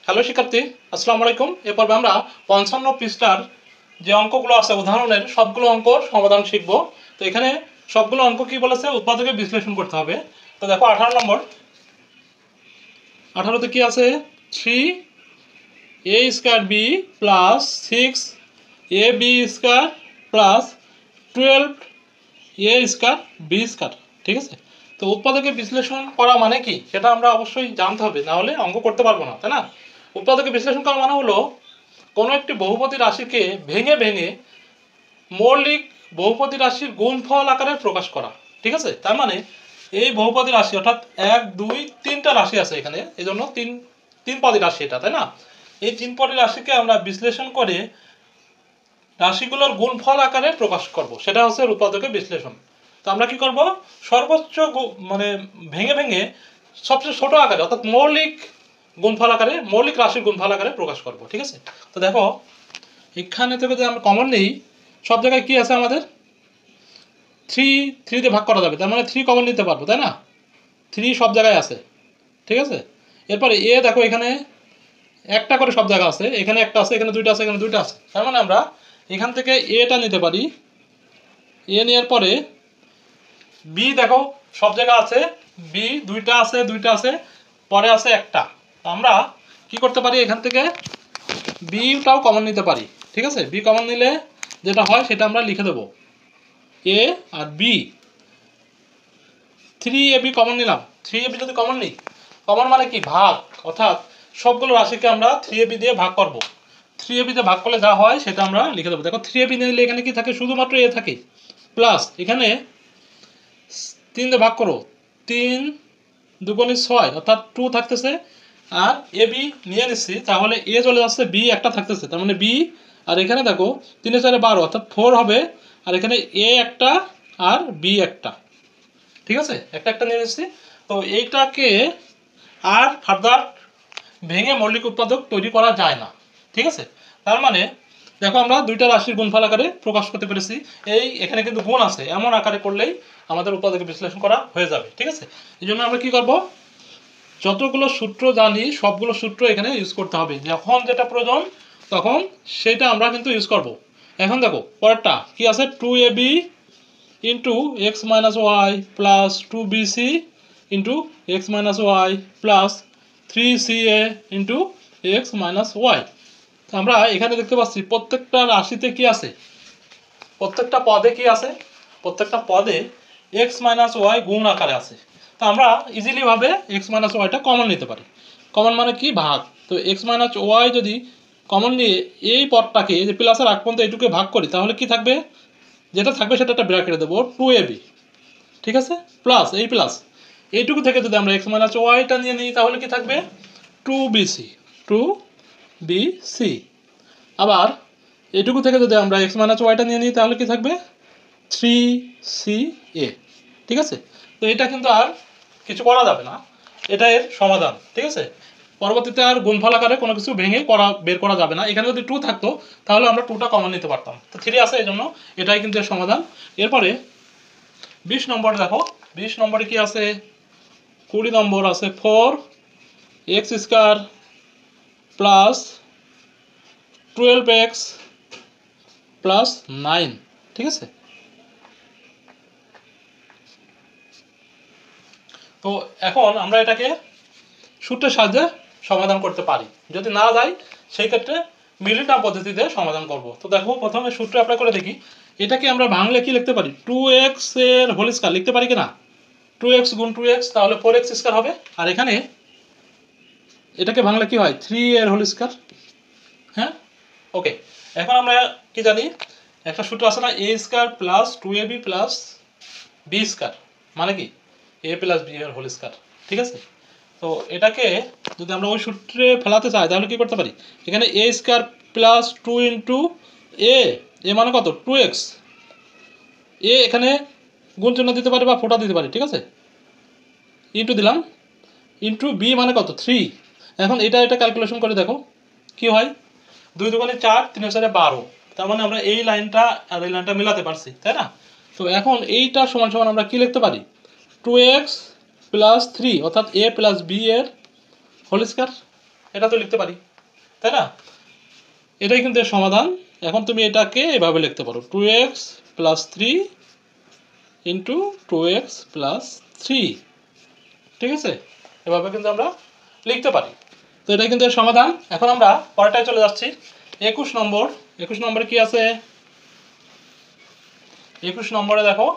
Hello শিক্ষার্থী, আসসালামু আলাইকুম। এ পর্বে আমরা 55 পৃষ্ঠার যে অঙ্কগুলো আছে উদাহরণের সবগুলো অঙ্কর সমাধান শিখব। তো এখানে সবগুলো অঙ্ক কি বলেছে, উৎপাদকে বিশ্লেষণ করতে হবে। তো দেখো 18 নম্বর, 18তে কি আছে, 3a square b plus 6ab square plus 12a square b square. ঠিক আছে, তো উৎপাদকে বিশ্লেষণ করা মানে কি সেটা আমরা অবশ্যই জানতে হবে, না হলে অঙ্ক করতে পারবো না, তাই না? উৎপাদকে বিশ্লেষণ করা মানে হলো কোনো একটি বহুপদী রাশিকে ভেঙে ভেঙে মৌলিক বহুপদী রাশির গুণফল আকারে প্রকাশ করা। ঠিক আছে, তার মানে এই বহুপদী রাশি অর্থাৎ 1 2 3টা রাশি আছে এখানে, এই জন্য তিন পদী রাশি এটা, তাই না? এই তিন পদী রাশিকে আমরা বিশ্লেষণ করে রাশিগুলোর গুণফল আকারে প্রকাশ করব, সেটা হচ্ছে উৎপাদকে বিশ্লেষণ। তো আমরা কি করব, সর্বোচ্চ মানে ভেঙে ভেঙে সবচেয়ে ছোট আকারে অর্থাৎ মৌলিক গুণফল আকারে, মৌলিক রাশির গুণফল আকারে প্রকাশ করব। ঠিক আছে, তো দেখো এখানে থেকে যদি আমরা কমন নিই, সব জায়গায় কি আছে আমাদের, 3 দিয়ে ভাগ করা যাবে, তার মানে 3 কমন নিতে পারবো, তাই না? 3 সব জায়গায় আছে। ঠিক আছে, এরপরে এ দেখো এখানে একটা করে সব জায়গা আছে, এখানে একটা আছে, এখানে দুইটা আছে, এখানে দুইটা আছে, তার মানে আমরা এখান থেকে এটা নিতে পারি। এ নেওয়ার পরে বি দেখো সব জায়গা আছে, বি দুইটা আছে, পরে আছে একটা। আমরা কি করতে পারি, এখান থেকে বিটাও কমন নিতে পারি। ঠিক আছে, বি কমন নিলে যেটা হয় সেটা আমরা লিখে দেবো, এ আর বি। 3ab কমন নিলাম, 3ab যদি কমন নিই, কমন মানে কি, ভাগ, অর্থাৎ সবগুলো রাশিকে আমরা 3ab দিয়ে ভাগ করব। 3ab দিয়ে ভাগ করলে যা হয় সেটা আমরা লিখে দেবো। দেখো 3ab নিলে এখানে কি থাকে, শুধুমাত্র এ থাকে, প্লাস এখানে 3 দিয়ে ভাগ করো, 3 2 6 অর্থাৎ 2 থাকতেছে, আর এ বি নিয়ে নিচ্ছি তাহলে এ চলে যাচ্ছে, বি একটা থাকতেছে, তার মানে বি, আর এখানে দেখো 3 4 12 অর্থাৎ 4 হবে, আর এখানে এ একটা আর বি একটা। ঠিক আছে, একটা একটা নিয়ে নিচ্ছি। তো এইটাকে আর ফার্দার ভেঙে মৌলিক উৎপাদক তৈরি করা যায় না। ঠিক আছে, তার মানে দেখো আমরা দুইটা রাশির গুণফল আকারে প্রকাশ করতে পেরেছি। এখানে কিন্তু গুণ আছে, এমন আকারে করলেই আমাদের উৎপাদকে বিশ্লেষণ করা হয়ে যাবে। ঠিক আছে, এই জন্য আমরা কি করব, যতগুলো সূত্র জানি সবগুলো সূত্র এখানে ইউজ করতে হবে, যখন যেটা প্রয়োজন তখন সেটা আমরা কিন্তু ইউজ করব। এখন দেখো পরেরটা কি আছে, 2ab into X minus Y plus 2bc into X minus Y plus 3ca into X minus Y. আমরা এখানে দেখতে পাচ্ছি প্রত্যেকটা রাশিতে কি আছে, প্রত্যেকটা পদে কি আছে, প্রত্যেকটা পদে এক্স মাইনাস ওয়াই গুণ আকারে আছে। তো আমরা ইজিলি ভাবে এক্স মাইনাস ওয়াইটা কমন নিতে পারি। কমন মানে কি, ভাগ। তো এক্স মাইনাস ওয়াই যদি কমন নিয়ে এই পদটাকে যে প্লাসের আগ পর্যন্ত এইটুকু ভাগ করি, তাহলে কি থাকবে, যেটা থাকবে সেটা একটা ব্র্যাকেটে দেবো, 2ab। ঠিক আছে, প্লাস এই প্লাস এইটুকু থেকে যদি আমরা এক্স মাইনাস ওয়াইটা নিয়ে নিই তাহলে কি থাকবে, 2bc। আবার এইটুকু থেকে যদি আমরা এক্স মাইনাস ওয়াইটা নিয়ে নিই তাহলে কি থাকবে, 3ca। ঠিক আছে, তো এটা কিন্তু আর কিছু করা যাবে না, এটা এর সমাধান। ঠিক আছে, পরবর্তীতে আর গুণফল আকারে কোনো কিছু ভেঙে বের করা যাবে না। এখানে যদি 2 থাকতো তাহলে আমরা 2টা কমন নিতে পারতাম, তো 3 আছে, এই জন্য এটাই কিন্তু এর সমাধান। এরপরে 20 নম্বর দেখো, 20 নম্বরে কি আছে, 20 নম্বর আছে 4x square plus 12x plus 9। ঠিক আছে, তো এখন আমরা এটাকে সূত্রের সাহায্যে সমাধান করতে পারি, যদি না যাই সেই ক্ষেত্রে মিলিটার পদ্ধতিতে সমাধান করব। তো দেখো প্রথমে সূত্র অ্যাপ্লাই করে দেখি, এটাকে আমরা বাংলা কি লিখতে পারি, 2x এর হোল স্কয়ার লিখতে পারি কিনা, 2x গুণ 2x তাহলে 4x স্কয়ার হবে, আর এখানে এটাকে বাংলা কি হয়, 3 এর হোল স্কয়ার। হ্যাঁ, ওকে। এখন আমরা কি জানি, একটা সূত্র আছে না, a square plus 2ab plus b square, মানে কি a প্লাস b এর হোল স্কয়ার। ঠিক আছে, তো এটাকে যদি আমরা ওই সূত্রে ফেলাতে চাই তাহলে কি করতে পারি, এখানে a স্কয়ার প্লাস 2 ইন্টু এ মানে কত, 2x, এ এখানে গুণ চিহ্ন দিতে পারি বা ফোঁটা দিতে পারি। ঠিক আছে, ইন্টু দিলাম, ইন্টু বি মানে কত, 3। এখন এটা ক্যালকুলেশন করে দেখো কি হয়, 2 2 4 3 4 12, তার মানে আমরা এই লাইনটা আর এই লাইনটা মিলাতে পারছি, তাই না? তো এখন এইটা সমান সমান আমরা কি লিখতে পারি, 2x প্লাস 3 অর্থাৎ a প্লাস b এর হোল স্কয়ার। এটা তো লিখতে পারি, তাই না? এটাই কিন্তু এর সমাধান। এখন তুমি এটাকে এভাবে লিখতে পারো, 2x plus 3 into 2x plus 3, ঠিক আছে? এভাবে কিন্তু আমরা লিখতে পারি। তো এটাই কিন্তু এর সমাধান। এখন আমরা পরেরটায় চলে যাচ্ছি, 21 নম্বর। 21 নম্বরে কি আছে? 21 নম্বরে দেখো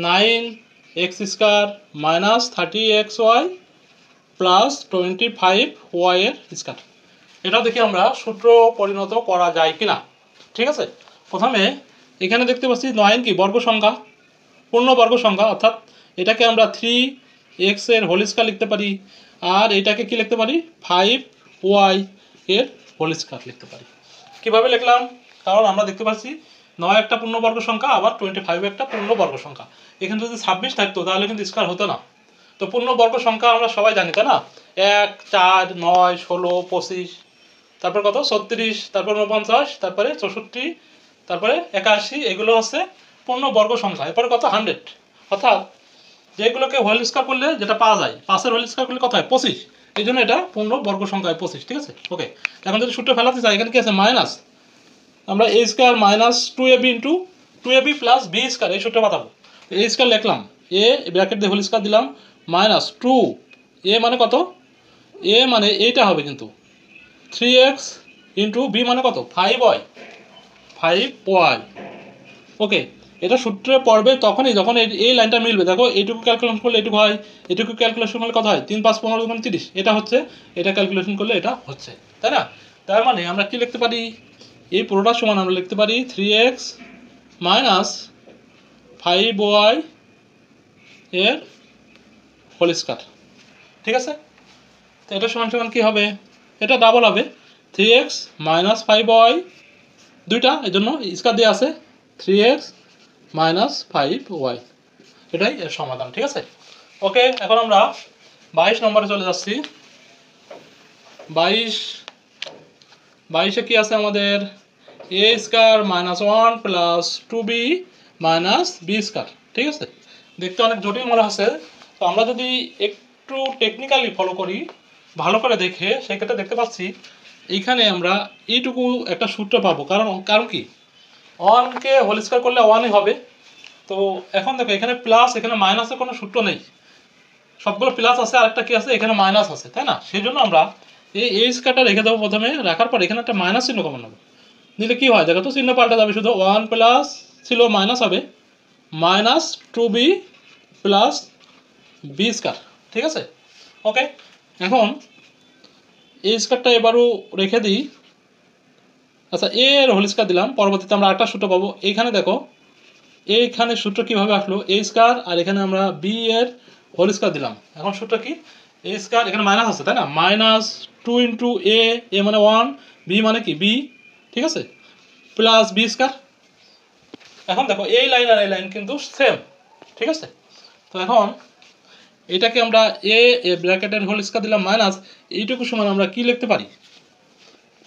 9x square minus 30xy plus 25y এর স্কয়ার। এটা দেখি আমরা সূত্র পরিণত করা যায় কিনা, ঠিক আছে? প্রথমে এখানে দেখতে পাচ্ছি 9 কি বর্গ সংখ্যা, পূর্ণবর্গ সংখ্যা, অর্থাৎ এটাকে আমরা 3x এর হোল স্কয়ার লিখতে পারি, আর এটাকে কি লিখতে পারি 5y এর হোল স্কয়ার লিখতে পারি। কিভাবে লিখলাম? কারণ আমরা দেখতে পাচ্ছি 9 একটা পূর্ণবর্গ সংখ্যা, আবার 25 একটা পূর্ণবর্গ সংখ্যা। এখানে যদি 26 থাকতো তাহলে কিন্তু স্কয়ার হতো না। তো পূর্ণবর্গ সংখ্যা আমরা সবাই জানি, তাই না? 1, 4, 9, 16, 25, তারপর কত 36, তারপর 49, তারপরে 64, তারপরে 81, এগুলো হচ্ছে পূর্ণবর্গ সংখ্যা। এরপরে কত 100, অর্থাৎ যেগুলোকে হোল স্কয়ার করলে যেটা পাওয়া যায়, 5-এর হোল স্কয়ার করলে কত হয় 25, এই জন্য এটা পূর্ণবর্গ সংখ্যা হয় 25, ঠিক আছে? ওকে, এখন যদি সূত্র ফেলাতে চাই, এখানে কি আছে মাইনাস, আমরা a square minus 2ab into 2ab plus b square, এই সূত্র পাঠাবো। a স্কয়ার লিখলাম, a ব্র্যাকেট দিয়ে হোল স্কয়ার দিলাম, মাইনাস 2, a মানে কত, a মানে এইটা হবে কিন্তু 3x ইন্টু b মানে কত 5y, 5y। ওকে, এটা সূত্রে পড়বে তখনই যখন এই লাইনটা মিলবে। দেখো এইটুকু ক্যালকুলেশন করলে এইটুকু হয়, এটুকু ক্যালকুলেশন করলে কত হয় 3, 5, 15, 30, এটা হচ্ছে, এটা ক্যালকুলেশন করলে এটা হচ্ছে, তাই না? তার মানে আমরা কি লিখতে পারি, এই পুরোটা সমান আমরা লিখতে পারি 3x মাইনাস 5y এর হোল স্কয়ার, ঠিক আছে? তো এটা সমান সমান কি হবে, এটা ডাবল হবে 3x মাইনাস 5y, দুইটা এই জন্য স্কয়ার দেওয়া আছে 3x মাইনাস 5y, এটাই এর সমাধান, ঠিক আছে? ওকে, এখন আমরা 22 নম্বরে চলে যাচ্ছি। 22-এ কি আছে আমাদের, a square minus 1 plus 2b minus b square, ঠিক আছে? দেখতে অনেক জটিল মনে হচ্ছে। তো আমরা যদি একটু টেকনিক্যালি ফলো করি, ভালো করে দেখে, সেক্ষেত্রে দেখতে পাচ্ছি এইখানে আমরা এইটুকু একটা সূত্র পাবো। কারণ কি, 1কে হোল স্কয়ার করলে 1ই হবে। তো এখন দেখো এখানে প্লাস, এখানে মাইনাসের কোনো সূত্র নেই, সবগুলো প্লাস আছে, আরেকটা কি আছে এখানে মাইনাস আছে, তাই না? সেই জন্য আমরা এই স্কয়ারটা রেখে দেবো প্রথমে, রাখার পর এখানে একটা মাইনাস চিহ্ন কমন নেবো, নিলে কি হয় দেখো তো, চিহ্ন পাল্টে যাবে, শুধু 1 প্লাস ছিল মাইনাস হবে minus 2b plus b square, ঠিক আছে? ওকে, এখন এই স্কয়ারটা এবারও রেখে দিই। আচ্ছা, এ এর হোল স্কয়ার দিলাম, পরবর্তীতে আমরা আরেকটা সূত্র পাবো। এইখানে দেখো এইখানে সূত্র কিভাবে আসলো, a স্কয়ার, আর এখানে আমরা b এর হোল স্কয়ার দিলাম। এখন সূত্র কি, a স্কয়ার, এখানে মাইনাস আছে তাই না, মাইনাস 2 ইন্টু a মানে 1, b মানে কি b, ঠিক আছে, প্লাস b স্কয়ার। এখন দেখো এই লাইন আর এই লাইন কিন্তু সেম, ঠিক আছে? তো এখন এটাকে আমরা a ব্র্যাকেটের হোল স্কয়ার দিলাম মাইনাস এইটুকু সমান আমরা কি লিখতে পারি,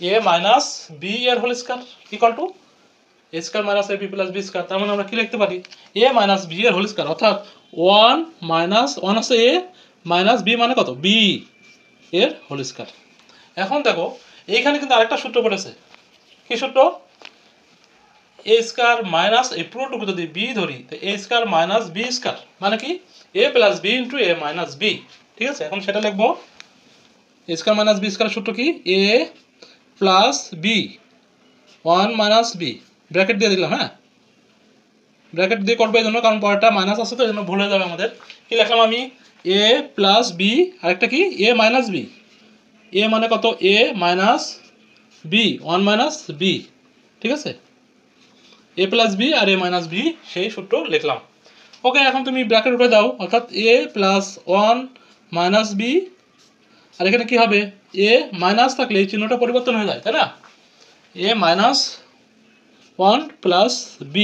a মাইনাস b এর whole square equal to a square minus ab plus b square. তার মানে আমরা কি লিখতে পারি, a মাইনাস b এর হোল স্কয়ার, অর্থাৎ 1 মাইনাস 1 আছে a মাইনাস b মানে কত b এর হোল স্কয়ার। এখন দেখো এইখানে কিন্তু আরেকটা সূত্র পড়েছে, কি সূত্র, a স্কয়ার মাইনাস, এই পুরোটুকু যদি b ধরি, তো a square minus b square মানে কি a plus b into a minus b, ঠিক আছে? এখন সেটা লিখবো, a স্কয়ার মাইনাস b স্কয়ারের সূত্র কি, a plus b 1 minus b, bracket দিয়ে দিলাম, হ্যাঁ ব্র্যাকেট দিয়ে করবো এই জন্য কারণ পরেরটা মাইনাস আছে, তো এই জন্য ভুল হয়ে যাবে আমাদের। কি লিখলাম আমি, a প্লাস b, আরেকটা কি a মাইনাস b, a মানে কত a minus b 1 minus b, ঠিক আছে? a প্লাস b আর a মাইনাস b, সেই সূত্র লিখলাম। ওকে, এখন তুমি ব্র্যাকেট উঠে দাও, অর্থাৎ a প্লাস 1 মাইনাস b, আর এখানে কি হবে, a মাইনাস থাকলে এই চিহ্নটা পরিবর্তন হয়ে যায়, তাই না, a মাইনাস 1 প্লাস b।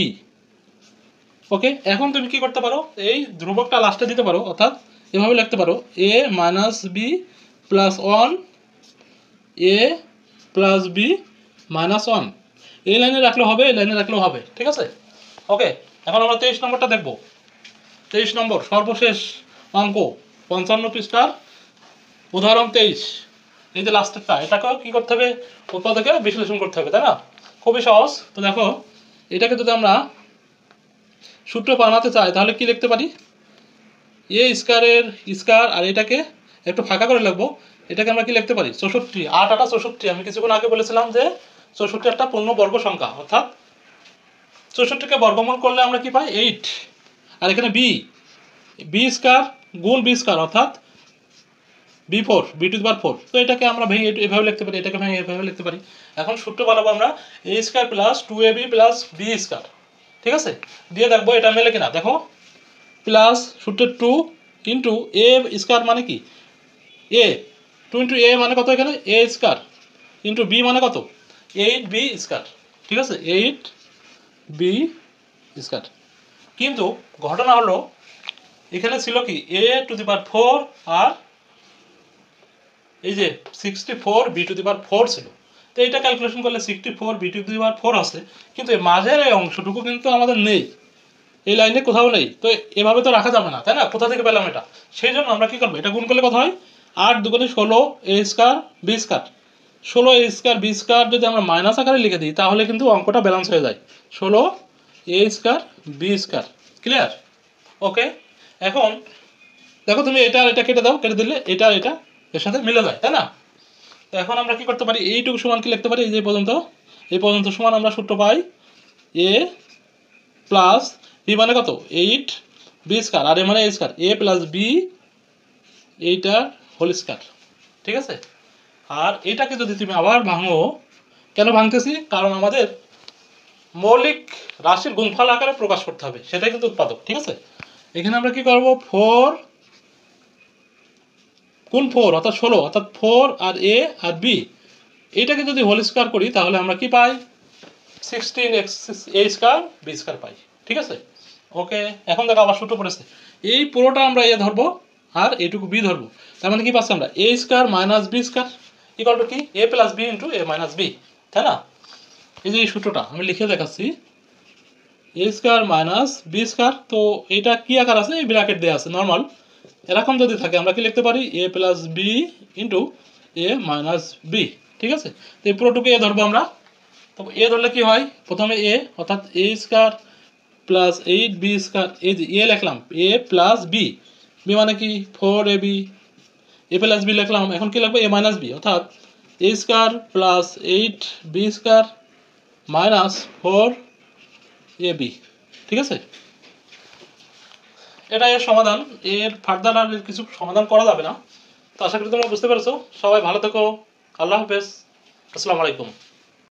ওকে, এখন তুমি কি করতে পারো, এই ধ্রুবকটা লাস্টে দিতে পারো, অর্থাৎ এভাবে লিখতে পারো a minus b plus 1 a plus b minus 1, এই লাইনে রাখলেও হবে, এই লাইনে রাখলেও হবে, ঠিক আছে? ওকে, এখন আমরা 23 নম্বরটা দেখবো। 23 নম্বর সর্বশেষ অঙ্ক, 55 পৃষ্ঠার উদাহরণ 23, এই যে লাস্টেরটা, এটাকেও কি করতে হবে, উৎপাদকে বিশ্লেষণ করতে হবে, তাই না? খুবই সহজ। তো দেখো, এটাকে যদি আমরা সূত্র বানাতে চাই তাহলে কি লিখতে পারি, এ স্কয়ারের স্কয়ার, আর এটাকে একটু ফাঁকা করে লিখবো, এটাকে আমরা কি লিখতে পারি 64, 8 8 64। আমি কিছুক্ষণ আগে বলেছিলাম যে 64 একটা পূর্ণবর্গ সংখ্যা, অর্থাৎ 64কে বর্গমূল করলে আমরা কি পাই 8। আর এখানে বি স্কয়ার গুণ বি স্কয়ার অর্থাৎ b4, b⁴। তো এটাকে আমরা ভেঙে এভাবে লিখতে পারি, এটাকে ভেঙে এভাবে লিখতে পারি। এখন সূত্র বানাবো আমরা a square plus 2ab plus b square, ঠিক আছে? দিয়ে দেখবো এটা মেলে কিনা। দেখো, প্লাস সূত্রের 2 ইন্টু এ স্কয়ার মানে কি এ, 2 ইন্টু এ মানে কত, এখানে এ স্কয়ার, ইন্টু বি মানে কত 8b স্কয়ার, ঠিক আছে? 8b square. কিন্তু ঘটনা হলো এখানে ছিল কি a⁴ আর এই যে 64 b⁴ ছিল। তো এটা ক্যালকুলেশন করলে 64 b⁴ আছে, কিন্তু এই মাঝের এই অংশটুকু কিন্তু আমাদের নেই, এই লাইনে কোথাও নেই। তো এভাবে তো রাখা যাবে না, তাই না? কোথা থেকে পেলাম এটা? সেই জন্য আমরা কি করবো, এটা গুণ করলে কত হয়, 8 দুগুণে 16 a square b square. 16 a square b square যদি আমরা মাইনাস আকারে লিখে দিই তাহলে কিন্তু অঙ্কটা ব্যালেন্স হয়ে যায়, 16 a square b square. Clear? Okay. এখন দেখো, তুমি এটা আর এটা কেটে দাও, কেটে দিলে এটা আর এটা এর সাথে মিলে যায়, তাই না? তো এখন আমরা কি করতে পারি, এইটুকু সমান কি লিখতে পারি, এই পর্যন্ত সমান আমরা সূত্র পাই a প্লাস বি মানে কত 8 বি স্কয়ার, আর এ মানে a square, a plus B এইটার হোল স্কয়ার, ঠিক আছে? আর এটাকে যদি তুমি আবার ভাঙো, কেন ভাঙতেছি, কারণ আমাদের মৌলিক রাশির গুণফল আকারে প্রকাশ করতে হবে, সেটাই কিন্তু উৎপাদক, ঠিক আছে? এখানে আমরা কি করব, 4 গুণ 4 অর্থাৎ 16, অর্থাৎ 4 আর a আর b, এইটাকে যদি হোল স্কয়ার করি তাহলে আমরা কি পাই 16 a স্কয়ার b স্কয়ার পাই, ঠিক আছে? ওকে। এখন দেখো আবার সূত্র পড়েছে, এই পুরোটা আমরা a ধরবো আর এইটুকু b ধরবো, তার মানে কি পাচ্ছি আমরা a square minus b square equal two কি a plus b into a minus b, তাই না? এই যে এই সূত্রটা আমি লিখে দেখাচ্ছি, a square minus b square. তো এটা কি আকার আছে, এই ব্র্যাকেট দেওয়া আছে নর্মাল, এরকম যদি থাকে আমরা কি লিখতে পারি a plus b into a minus b, ঠিক আছে? তো এই পুরোটুকু a ধরবো আমরা। তো এ ধরলে কি হয়, প্রথমে এ অর্থাৎ a square plus 8b square, এই যে এ লিখলাম a প্লাস বি, বি মানে কি 4ab, a প্লাস বি লিখলাম। এখন কি লিখবো a মাইনাস বি, অর্থাৎ a square plus 8b square minus 4ab, ঠিক আছে? এটা এর সমাধান, এর ফার্দার আর কিছু সমাধান করা যাবে না। তো আশা করি তোমরা বুঝতে পেরেছো। সবাই ভালো থেকো, আল্লাহ হাফেজ, আসসালামু আলাইকুম।